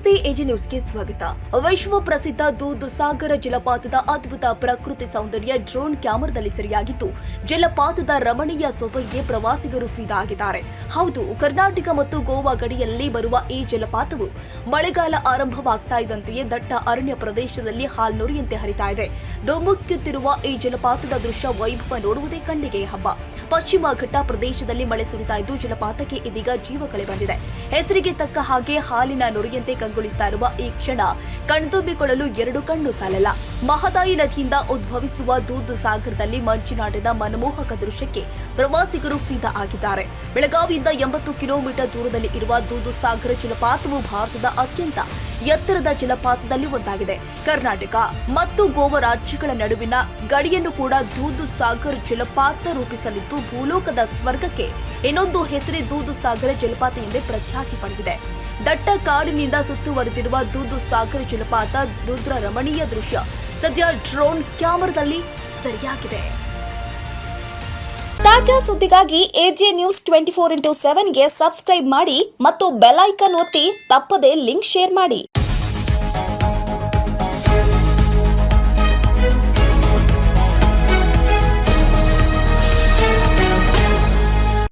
ನಮಸ್ತೆ, ಎಜೆ ನ್ಯೂಸ್ಗೆ ಸ್ವಾಗತ. ವಿಶ್ವ ಪ್ರಸಿದ್ಧ ದೂಧಸಾಗರ ಜಲಪಾತದ ಅದ್ಭುತ ಪ್ರಕೃತಿ ಸೌಂದರ್ಯ ಡ್ರೋನ್ ಕ್ಯಾಮೆರಾದಲ್ಲಿ ಸೆರೆಯಾಗಿದ್ದು, ಜಲಪಾತದ ರಮಣೀಯ ಸೊಬಗಿಗೆ ಪ್ರವಾಸಿಗರು ಫಿದಾ ಆಗಿದ್ದಾರೆ. ಹೌದು, ಕರ್ನಾಟಕ ಮತ್ತು ಗೋವಾ ಗಡಿಯಲ್ಲಿ ಬರುವ ಈ ಜಲಪಾತವು ಮಳೆಗಾಲ ಆರಂಭವಾಗ್ತಾ ಇದ್ದಂತೆಯೇ ದಟ್ಟ ಅರಣ್ಯ ಪ್ರದೇಶದಲ್ಲಿ ಹಾಲ್ನೊರೆಯಂತೆ ಹರಿತಾ ಇದೆ. ಧುಮುಕುತ್ತಿರುವ ಈ ಜಲಪಾತದ ದೃಶ್ಯ ವೈಭವ ನೋಡುವುದೇ ಕಣ್ಣಿಗೆ ಹಬ್ಬ. ಪಶ್ಚಿಮ ಘಟ್ಟ ಪ್ರದೇಶದಲ್ಲಿ ಮಳೆ ಸುರಿತಾ ಇದ್ದು, ಜಲಪಾತಕ್ಕೆ ಇದೀಗ ಜೀವಕಳೆ ಬಂದಿದೆ. ಹೆಸರಿಗೆ ತಕ್ಕ ಹಾಗೆ ಹಾಲಿನ ನೊರೆಯಂತೆ ಕಂಗೊಳಿಸ್ತಾ ಇರುವ ಈ ಕ್ಷಣ ಕಣ್ತುಂಬಿಕೊಳ್ಳಲು ಎರಡು ಕಣ್ಣು ಸಾಲಲ್ಲ. ಮಹದಾಯಿ ನದಿಯಿಂದ ಉದ್ಭವಿಸುವ ದೂಧಸಾಗರದಲ್ಲಿ ಮಂಜಿನಾಟದ ಮನಮೋಹಕ ದೃಶ್ಯಕ್ಕೆ ಪ್ರವಾಸಿಗರು ಫಿದಾ ಆಗಿದ್ದಾರೆ. ಬೆಳಗಾವಿಯಿಂದ 80 ಕಿಲೋಮೀಟರ್ ದೂರದಲ್ಲಿ ಇರುವ ದೂಧಸಾಗರ ಜಲಪಾತವು ಭಾರತದ ಅತ್ಯಂತ ಎತ್ತರದ ಜಲಪಾತದಲ್ಲಿ ಒಂದಾಗಿದೆ. ಕರ್ನಾಟಕ ಮತ್ತು ಗೋವಾ ರಾಜ್ಯಗಳ ನಡುವಿನ ಗಡಿಯನ್ನು ಕೂಡ ದೂಧಸಾಗರ್ ಜಲಪಾತ ರೂಪಿಸಲಿದ್ದು, ಭೂಲೋಕದ ಸ್ವರ್ಗಕ್ಕೆ ಇನ್ನೊಂದು ಹೆಸರೇ ದೂಧಸಾಗರ ಜಲಪಾತ ಎಂದೇ ಪ್ರಖ್ಯಾತಿ ಪಡೆದಿದೆ. ದಟ್ಟ ಕಾಡಿನಿಂದ ಸುತ್ತುವರೆದಿರುವ ದೂಧಸಾಗರ ಜಲಪಾತ ರುದ್ರ ರಮಣೀಯ ದೃಶ್ಯ ಸದ್ಯ ಡ್ರೋನ್ ಕ್ಯಾಮೆರಾದಲ್ಲಿ ಸೆರೆಯಾಗಿದೆ. ತಾಜಾ ಸುದ್ದಿಗಾಗಿ ಎಜೆ ನ್ಯೂಸ್ 24x7 ಗೆ ಸಬ್ಸ್ಕ್ರೈಬ್ ಮಾಡಿ ಮತ್ತು ಬೆಲ್ ಐಕಾನ್ ಒತ್ತಿ ತಪ್ಪದೇ ಲಿಂಕ್ ಶೇರ್ ಮಾಡಿ.